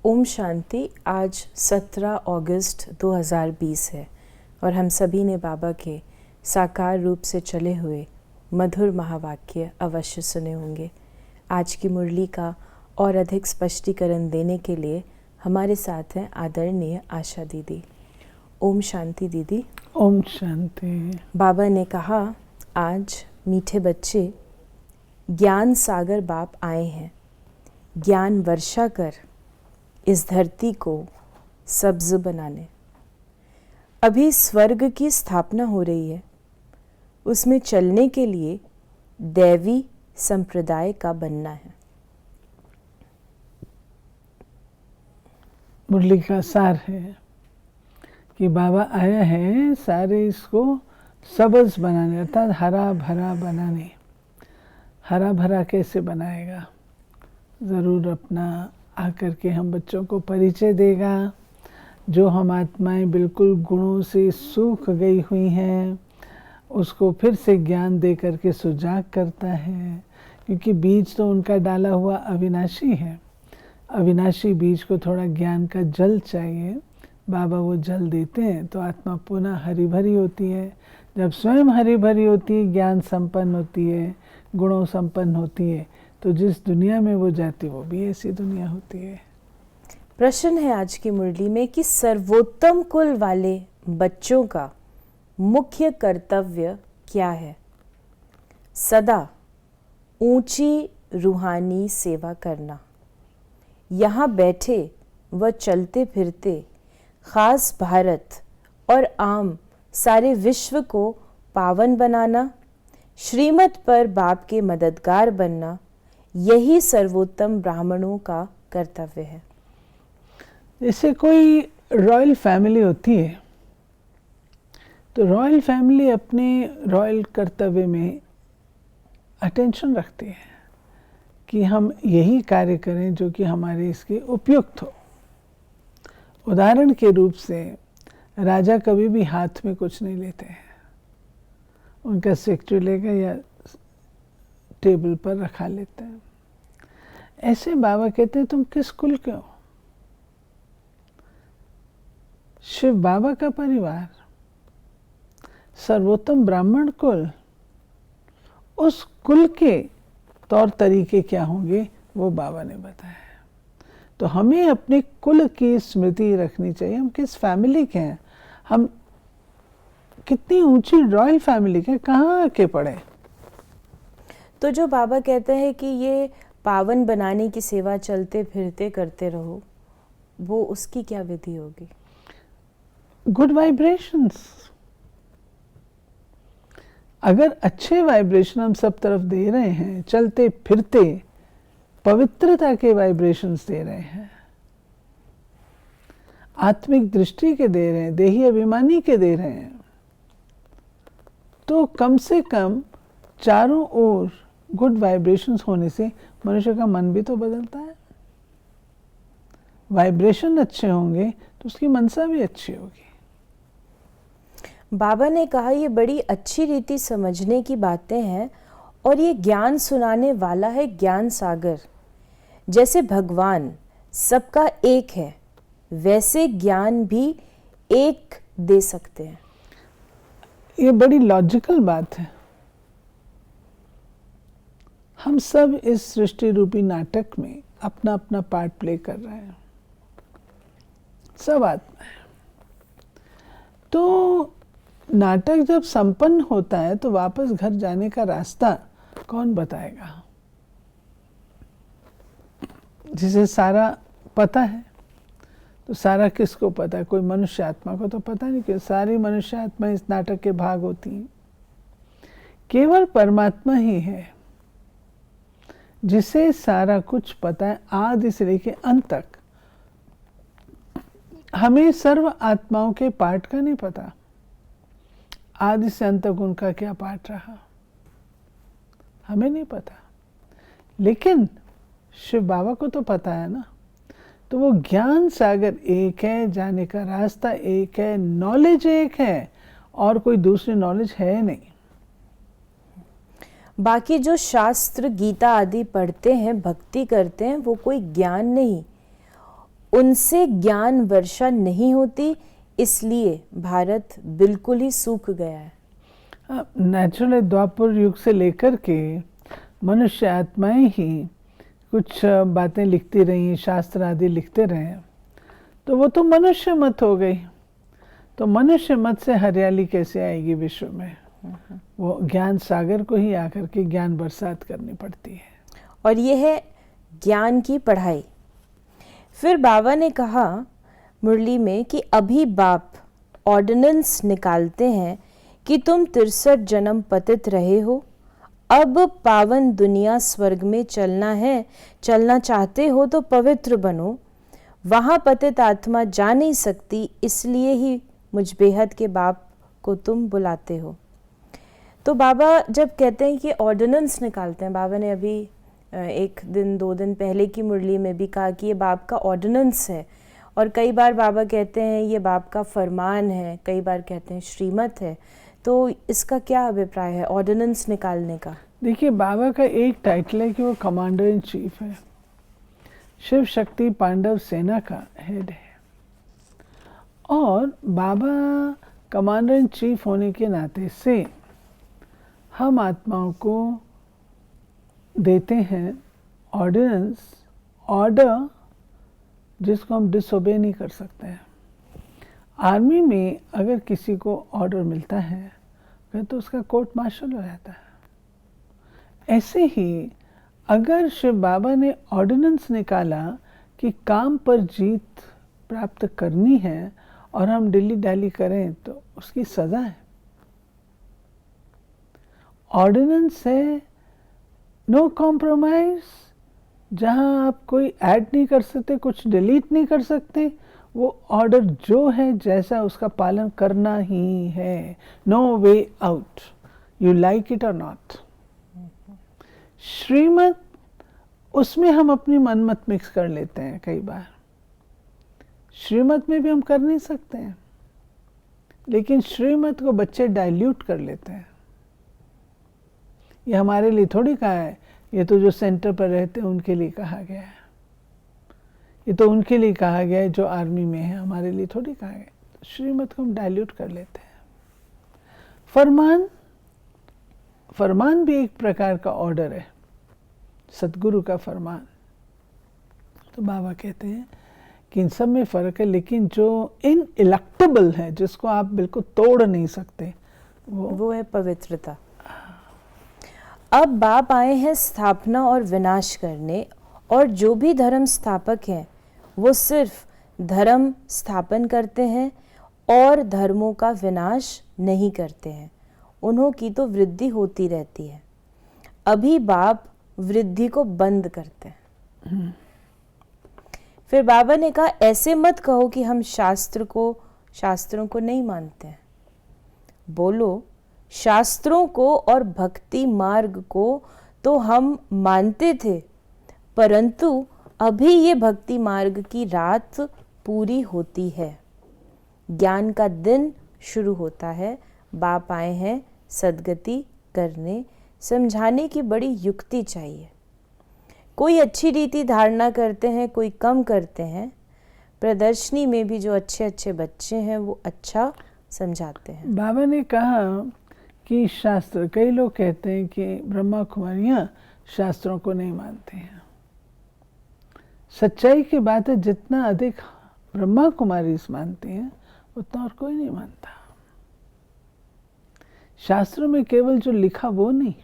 ओम शांति। आज 17 अगस्त 2020 है और हम सभी ने बाबा के साकार रूप से चले हुए मधुर महावाक्य अवश्य सुने होंगे। आज की मुरली का और अधिक स्पष्टीकरण देने के लिए हमारे साथ हैं आदरणीय आशा दीदी। ओम शांति दीदी। ओम शांति। बाबा ने कहा, आज मीठे बच्चे, ज्ञान सागर बाप आए हैं, ज्ञान वर्षा कर इस धरती को सब्ज बनाने। अभी स्वर्ग की स्थापना हो रही है, उसमें चलने के लिए दैवी संप्रदाय का बनना है। मुरली का सार है कि बाबा आया है सारे इसको सब्ज बनाने, अर्थात हरा भरा बनाने। हरा भरा कैसे बनाएगा? ज़रूर अपना आकर के हम बच्चों को परिचय देगा। जो हम आत्माएं बिल्कुल गुणों से सूख गई हुई हैं, उसको फिर से ज्ञान दे करके सुजाग करता है, क्योंकि बीज तो उनका डाला हुआ अविनाशी है। अविनाशी बीज को थोड़ा ज्ञान का जल चाहिए। बाबा वो जल देते हैं तो आत्मा पुनः हरी भरी होती है। जब स्वयं हरी भरी होती है, ज्ञान संपन्न होती है, गुणों संपन्न होती है, तो जिस दुनिया में वो जाती वो भी ऐसी दुनिया होती है। प्रश्न है आज की मुरली में कि सर्वोत्तम कुल वाले बच्चों का मुख्य कर्तव्य क्या है? सदा ऊंची रूहानी सेवा करना, यहाँ बैठे व चलते फिरते खास भारत और आम सारे विश्व को पावन बनाना, श्रीमत पर बाप के मददगार बनना, यही सर्वोत्तम ब्राह्मणों का कर्तव्य है। जैसे कोई रॉयल फैमिली होती है तो रॉयल फैमिली अपने रॉयल कर्तव्य में अटेंशन रखती है कि हम यही कार्य करें जो कि हमारे इसके उपयुक्त हो। उदाहरण के रूप से राजा कभी भी हाथ में कुछ नहीं लेते हैं, उनका सेक्रेटरी लेगा या टेबल पर रखा लेते हैं। ऐसे बाबा कहते हैं, तुम किस कुल के हो? शिव बाबा का परिवार, सर्वोत्तम ब्राह्मण कुल, उस कुल के तौर तरीके क्या होंगे वो बाबा ने बताया। तो हमें अपने कुल की स्मृति रखनी चाहिए। हम किस फैमिली के हैं, हम कितनी ऊंची रॉयल फैमिली के, कहाँ आके पड़े। तो जो बाबा कहते हैं कि ये पावन बनाने की सेवा चलते फिरते करते रहो, वो उसकी क्या विधि होगी? Good vibrations. अगर अच्छे वाइब्रेशन हम सब तरफ दे रहे हैं, चलते फिरते पवित्रता के वाइब्रेशंस दे रहे हैं, आत्मिक दृष्टि के दे रहे हैं, देही अभिमानी के दे रहे हैं, तो कम से कम चारों ओर गुड वाइब्रेशंस होने से मनुष्य का मन भी तो बदलता है। वाइब्रेशन अच्छे होंगे तो उसकी मनसा भी अच्छी होगी। बाबा ने कहा, ये बड़ी अच्छी रीति समझने की बातें हैं और ये ज्ञान सुनाने वाला है ज्ञान सागर। जैसे भगवान सबका एक है, वैसे ज्ञान भी एक दे सकते हैं। ये बड़ी लॉजिकल बात है। हम सब इस सृष्टि रूपी नाटक में अपना अपना पार्ट प्ले कर रहे हैं, सब आत्मा है। तो नाटक जब संपन्न होता है तो वापस घर जाने का रास्ता कौन बताएगा? जिसे सारा पता है, तो सारा किसको पता है? कोई मनुष्य आत्मा को तो पता नहीं, कि सारी मनुष्य आत्मा इस नाटक के भाग होती हैं। केवल परमात्मा ही है जिसे सारा कुछ पता है, आदि से लेके अंत तक। हमें सर्व आत्माओं के पार्ट का नहीं पता, आदि से अंत तक उनका क्या पार्ट रहा हमें नहीं पता, लेकिन शिव बाबा को तो पता है ना। तो वो ज्ञान सागर एक है, जाने का रास्ता एक है, नॉलेज एक है, और कोई दूसरी नॉलेज है नहीं। बाकी जो शास्त्र गीता आदि पढ़ते हैं, भक्ति करते हैं, वो कोई ज्ञान नहीं, उनसे ज्ञान वर्षा नहीं होती, इसलिए भारत बिल्कुल ही सूख गया है। नेचुरल द्वापर युग से लेकर के मनुष्य आत्माएं ही कुछ बातें लिखती रही, शास्त्र आदि लिखते रहे, तो वो तो मनुष्य मत हो गई। तो मनुष्य मत से हरियाली कैसे आएगी विश्व में? वो ज्ञान सागर को ही आकर के ज्ञान बरसात करनी पड़ती है। और ये है ज्ञान की पढ़ाई। फिर बाबा ने कहा मुरली में कि अभी बाप ऑर्डिनेंस निकालते हैं कि तुम 63 जन्म पतित रहे हो, अब पावन दुनिया स्वर्ग में चलना है, चलना चाहते हो तो पवित्र बनो, वहाँ पतित आत्मा जा नहीं सकती, इसलिए ही मुझ बेहद के बाप को तुम बुलाते हो। तो बाबा जब कहते हैं कि ऑर्डिनेंस निकालते हैं, बाबा ने अभी 1 दिन 2 दिन पहले की मुरली में भी कहा कि ये बाप का ऑर्डिनेंस है, और कई बार बाबा कहते हैं ये बाप का फरमान है, कई बार कहते हैं श्रीमत है। तो इसका क्या अभिप्राय है ऑर्डिनेंस निकालने का? देखिए, बाबा का एक टाइटल है कि वो कमांडर इन चीफ है, शिव शक्ति पांडव सेना का हेड है। और बाबा कमांडर इन चीफ होने के नाते से हम आत्माओं को देते हैं ऑर्डिनेंस, ऑर्डर, जिसको हम डिसोबे नहीं कर सकते हैं। आर्मी में अगर किसी को ऑर्डर मिलता है तो उसका कोर्ट मार्शल हो जाता है। ऐसे ही अगर शिव बाबा ने ऑर्डिनेंस निकाला कि काम पर जीत प्राप्त करनी है और हम डिली डाली करें तो उसकी सजा है। ऑर्डिनेंस है नो कॉम्प्रोमाइज, जहां आप कोई ऐड नहीं कर सकते, कुछ डिलीट नहीं कर सकते, वो ऑर्डर जो है जैसा उसका पालन करना ही है। No way out, you like it और नॉट। श्रीमत, उसमें हम अपनी मनमत मिक्स कर लेते हैं कई बार। श्रीमत में भी हम कर नहीं सकते हैं, लेकिन श्रीमत को बच्चे डाइल्यूट कर लेते हैं। ये हमारे लिए थोड़ी कहा है, ये तो जो सेंटर पर रहते हैं उनके लिए कहा गया है, ये तो उनके लिए कहा गया है जो आर्मी में है, हमारे लिए थोड़ी कहा गया। श्रीमत को हम डाइल्यूट कर लेते हैं। फरमान भी एक प्रकार का ऑर्डर है, सतगुरु का फरमान। तो बाबा कहते हैं कि इन सब में फ़र्क है, लेकिन जो इनइलेक्टेबल है, जिसको आप बिल्कुल तोड़ नहीं सकते, वो है पवित्रता। अब बाप आए हैं स्थापना और विनाश करने, और जो भी धर्म स्थापक हैं वो सिर्फ धर्म स्थापन करते हैं और धर्मों का विनाश नहीं करते हैं, उन्हों की तो वृद्धि होती रहती है। अभी बाप वृद्धि को बंद करते हैं। फिर बाबा ने कहा ऐसे मत कहो कि हम शास्त्रों को नहीं मानते हैं। बोलो, शास्त्रों को और भक्ति मार्ग को तो हम मानते थे, परंतु अभी ये भक्ति मार्ग की रात पूरी होती है, ज्ञान का दिन शुरू होता है। बाप आए हैं सद्गति करने, समझाने की बड़ी युक्ति चाहिए। कोई अच्छी रीति धारणा करते हैं, कोई कम करते हैं। प्रदर्शनी में भी जो अच्छे अच्छे बच्चे हैं वो अच्छा समझाते हैं। बाबा ने कहा कि शास्त्र, कई लोग कहते हैं कि ब्रह्मा कुमारियाँ शास्त्रों को नहीं मानते हैं। सच्चाई की बात है, जितना अधिक ब्रह्मा कुमारी मानते हैं उतना और कोई नहीं मानता। शास्त्रों में केवल जो लिखा वो नहीं,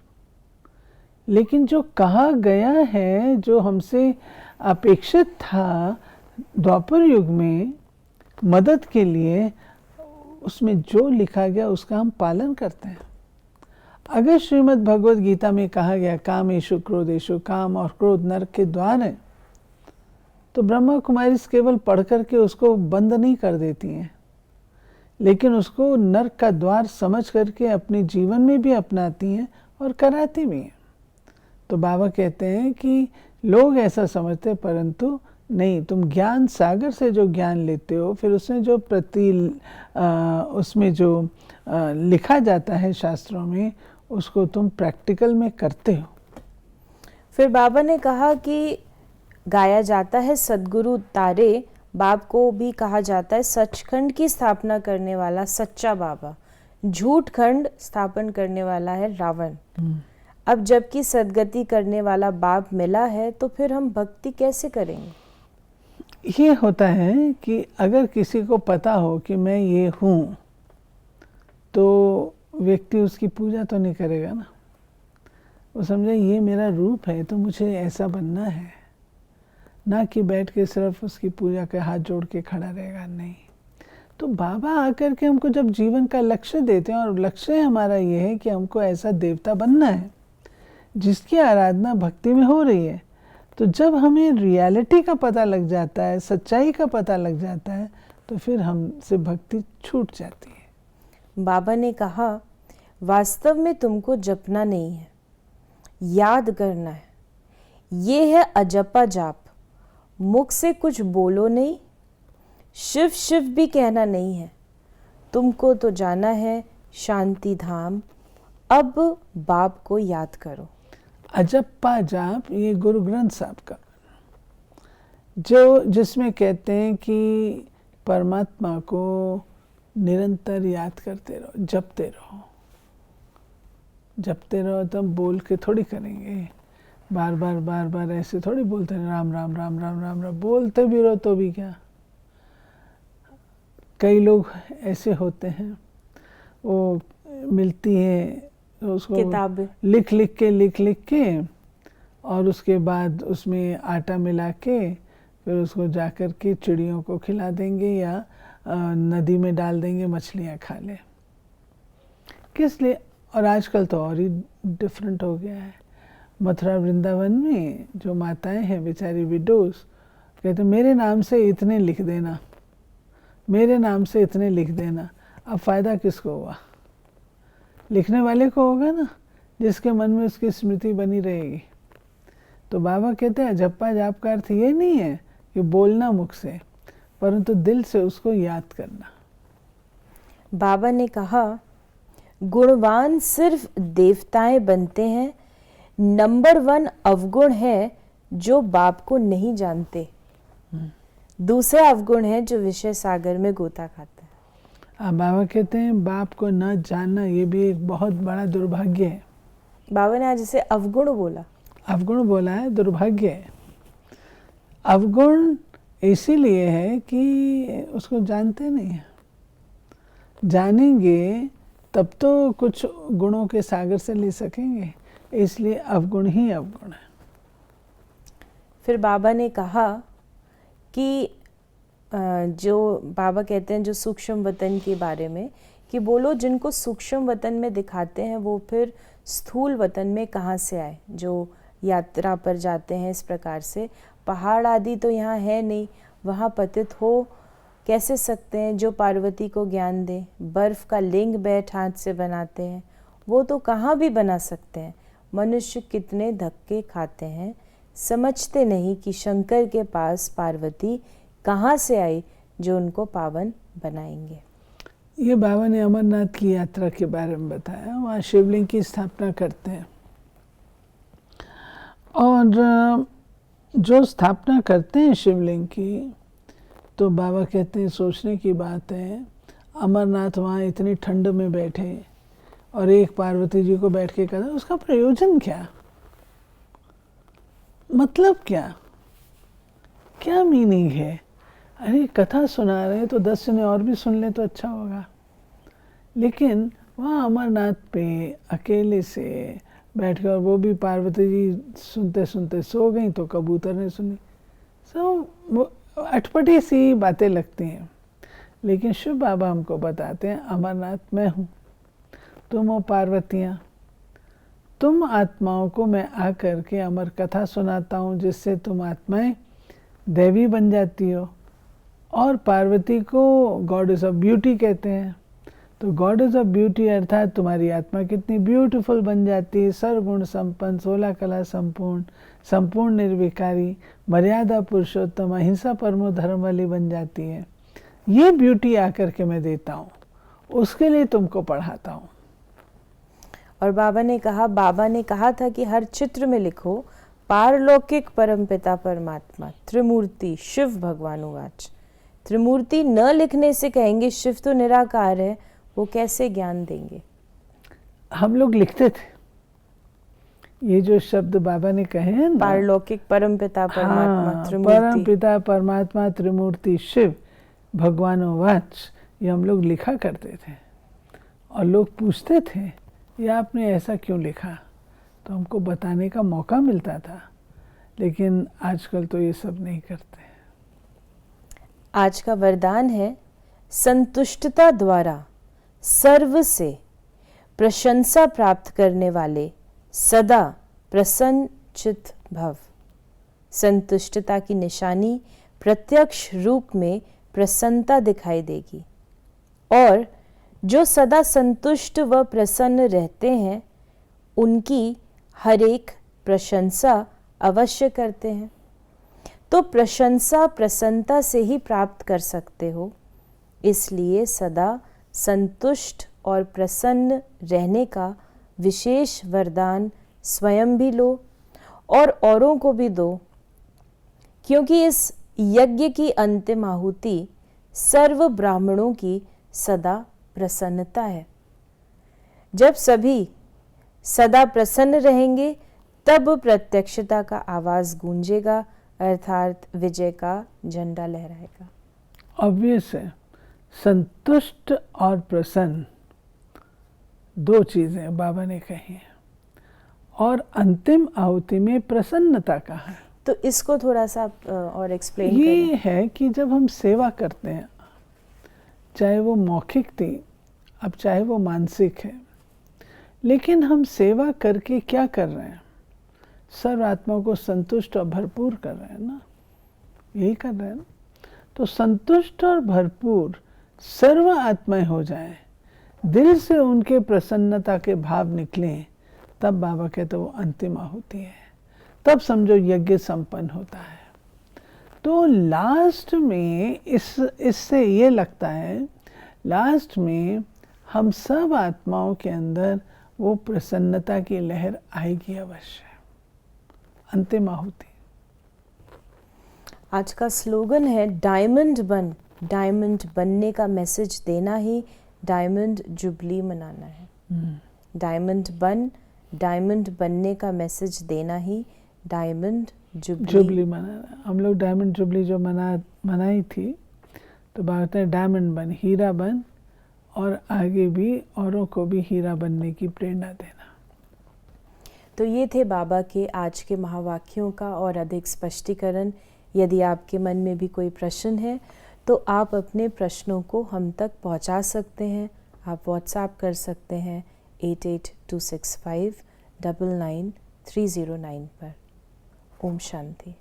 लेकिन जो कहा गया है, जो हमसे अपेक्षित था द्वापर युग में मदद के लिए, उसमें जो लिखा गया उसका हम पालन करते हैं। अगर श्रीमद् भगवद गीता में कहा गया कामेषु क्रोधेषु, काम और क्रोध नरक के द्वार है, तो ब्रह्मा कुमारी केवल पढ़ करके उसको बंद नहीं कर देती हैं, लेकिन उसको नरक का द्वार समझ करके अपने जीवन में भी अपनाती हैं और कराती भी हैं। तो बाबा कहते हैं कि लोग ऐसा समझते, परंतु नहीं, तुम ज्ञान सागर से जो ज्ञान लेते हो, फिर उसमें जो उसमें जो लिखा जाता है शास्त्रों में, उसको तुम प्रैक्टिकल में करते हो। फिर बाबा ने कहा कि गाया जाता है सद्गुरु तारे बाप को भी कहा जाता है सचखंड की स्थापना करने वाला सच्चा बाबा, झूठ खंड स्थापन करने वाला है रावण। अब जबकि सदगति करने वाला बाप मिला है तो फिर हम भक्ति कैसे करेंगे? ये होता है कि अगर किसी को पता हो कि मैं ये हूँ तो व्यक्ति उसकी पूजा तो नहीं करेगा ना। वो समझे ये मेरा रूप है तो मुझे ऐसा बनना है, ना कि बैठ के सिर्फ उसकी पूजा के हाथ जोड़ के खड़ा रहेगा। नहीं, तो बाबा आकर के हमको जब जीवन का लक्ष्य देते हैं, और लक्ष्य हमारा ये है कि हमको ऐसा देवता बनना है जिसकी आराधना भक्ति में हो रही है, तो जब हमें रियलिटी का पता लग जाता है, सच्चाई का पता लग जाता है, तो फिर हमसे भक्ति छूट जाती है। बाबा ने कहा वास्तव में तुमको जपना नहीं है, याद करना है। ये है अजपा जाप। मुख से कुछ बोलो नहीं, शिव शिव भी कहना नहीं है। तुमको तो जाना है शांति धाम। अब बाप को याद करो। अजप्पा जाप ये गुरु ग्रंथ साहब का, जो जिसमें कहते हैं कि परमात्मा को निरंतर याद करते रहो, जपते रहो। जपते रहो तब बोल के थोड़ी करेंगे, बार बार ऐसे थोड़ी बोलते हैं राम राम राम राम राम राम। बोलते भी रहो तो भी क्या। कई लोग ऐसे होते हैं, वो मिलती है उसको किताबें लिख लिख के और उसके बाद उसमें आटा मिला के फिर उसको जाकर के चिड़ियों को खिला देंगे या नदी में डाल देंगे, मछलियाँ खा ले। किस लिए? और आजकल तो और ही डिफरेंट हो गया है। मथुरा वृंदावन में जो माताएं हैं बेचारी विडोस, कहते मेरे नाम से इतने लिख देना, मेरे नाम से इतने लिख देना। अब फ़ायदा किसको हुआ? लिखने वाले को होगा ना, जिसके मन में उसकी स्मृति बनी रहेगी। तो बाबा कहते हैं जप्पा जाप का अर्थ ये नहीं है कि बोलना मुख से, परंतु दिल से उसको याद करना। बाबा ने कहा गुणवान सिर्फ देवताएं बनते हैं, नंबर 1 अवगुण है जो बाप को नहीं जानते। दूसरा अवगुण है जो विषय सागर में गोता खाता है। अब बाबा कहते हैं बाप को न जानना ये भी एक बहुत बड़ा दुर्भाग्य है। बाबा ने आज इसे अवगुण बोला। अवगुण बोला है, दुर्भाग्य है। अवगुण इसीलिए है कि उसको जानते नहीं हैं। जानेंगे तब तो कुछ गुणों के सागर से ले सकेंगे, इसलिए अवगुण ही अवगुण है। फिर बाबा ने कहा कि जो बाबा कहते हैं जो सूक्ष्म वतन के बारे में, कि बोलो जिनको सूक्ष्म वतन में दिखाते हैं वो फिर स्थूल वतन में कहाँ से आए, जो यात्रा पर जाते हैं इस प्रकार से। पहाड़ आदि तो यहाँ है नहीं, वहाँ पतित हो कैसे सकते हैं जो पार्वती को ज्ञान दे। बर्फ का लिंग बैठ हाथ से बनाते हैं, वो तो कहाँ भी बना सकते हैं। मनुष्य कितने धक्के खाते हैं, समझते नहीं कि शंकर के पास पार्वती कहाँ से आई जो उनको पावन बनाएंगे। ये बाबा ने अमरनाथ की यात्रा के बारे में बताया। वहाँ शिवलिंग की स्थापना करते हैं, और जो स्थापना करते हैं शिवलिंग की, तो बाबा कहते हैं सोचने की बात है, अमरनाथ वहाँ इतनी ठंड में बैठे और एक पार्वती जी को बैठ के कहते, उसका प्रयोजन क्या? मतलब क्या? क्या मीनिंग है? अरे कथा सुना रहे तो 10 जने और भी सुन ले तो अच्छा होगा। लेकिन वहाँ अमरनाथ पे अकेले से बैठ कर, वो भी पार्वती जी सुनते सुनते सो गई तो कबूतर ने सुनी। सब अटपटी सी बातें लगती हैं, लेकिन शिव बाबा हमको बताते हैं अमरनाथ मैं हूँ, तुम हो पार्वतियाँ। तुम आत्माओं को मैं आकर के अमर कथा सुनाता हूँ, जिससे तुम आत्माएं देवी बन जाती हो। और पार्वती को गॉडेस ऑफ ब्यूटी कहते हैं। तो गॉडेस ऑफ ब्यूटी अर्थात तुम्हारी आत्मा कितनी ब्यूटीफुल बन जाती है, सर्वगुण संपन्न, 16 कला संपूर्ण, संपूर्ण निर्विकारी, मर्यादा पुरुषोत्तम, अहिंसा परमो धर्म वाली बन जाती है। ये ब्यूटी आकर के मैं देता हूँ, उसके लिए तुमको पढ़ाता हूँ। और बाबा ने कहा था कि हर चित्र में लिखो पारलौकिक परमपिता परमात्मा त्रिमूर्ति शिव भगवान उवाच। त्रिमूर्ति न लिखने से कहेंगे शिव तो निराकार है, वो कैसे ज्ञान देंगे? हम लोग लिखते थे, ये जो शब्द बाबा ने कहे हैं ना, पारलौकिक परमपिता परमात्मा हाँ, त्रिमूर्ति, परम पिता परमात्मा त्रिमूर्ति शिव भगवानो वाच, ये हम लोग लिखा करते थे। और लोग पूछते थे ये आपने ऐसा क्यों लिखा, तो हमको बताने का मौका मिलता था। लेकिन आजकल तो ये सब नहीं करते। आज का वरदान है संतुष्टता द्वारा सर्व से प्रशंसा प्राप्त करने वाले सदा प्रसन्न चित्त भव। संतुष्टता की निशानी प्रत्यक्ष रूप में प्रसन्नता दिखाई देगी, और जो सदा संतुष्ट व प्रसन्न रहते हैं उनकी हर एक प्रशंसा अवश्य करते हैं। तो प्रशंसा प्रसन्नता से ही प्राप्त कर सकते हो, इसलिए सदा संतुष्ट और प्रसन्न रहने का विशेष वरदान स्वयं भी लो और औरों को भी दो, क्योंकि इस यज्ञ की अंतिम आहुति सर्व ब्राह्मणों की सदा प्रसन्नता है। जब सभी सदा प्रसन्न रहेंगे तब प्रत्यक्षता का आवाज गूंजेगा, अर्थात विजय का झंडा लहराएगा। ऑब्वियस है, संतुष्ट और प्रसन्न दो चीजें बाबा ने कही हैं, और अंतिम आहुति में प्रसन्नता का है। तो इसको थोड़ा सा और एक्सप्लेन ये करें। है कि जब हम सेवा करते हैं, चाहे वो मौखिक थी, अब चाहे वो मानसिक है, लेकिन हम सेवा करके क्या कर रहे हैं? सर्व आत्मा को संतुष्ट और भरपूर कर रहे हैं ना, यही कर रहे हैं ना। तो संतुष्ट और भरपूर सर्व आत्माएं हो जाएं, दिल से उनके प्रसन्नता के भाव निकलें, तब बाबा कहते वो अंतिम आहुति है, तब समझो यज्ञ संपन्न होता है। तो लास्ट में इससे ये लगता है, लास्ट में हम सब आत्माओं के अंदर वो प्रसन्नता की लहर आएगी अवश्य, अंतिम आहुति। आज का स्लोगन है डायमंड बन, डायमंड बनने का मैसेज देना ही डायमंड जुबली मनाना है। डायमंड बन, डायमंड बनने का मैसेज देना ही डायमंड जुबली मनाना। हम लोग डायमंड जुबली जो मनाई थी, तो बात है डायमंड बन, हीरा बन, और आगे भी औरों को भी हीरा बनने की प्रेरणा देना। तो ये थे बाबा के आज के महावाक्यों का और अधिक स्पष्टीकरण। यदि आपके मन में भी कोई प्रश्न है तो आप अपने प्रश्नों को हम तक पहुंचा सकते हैं। आप व्हाट्सएप कर सकते हैं 8826599309 पर। ओम शांति।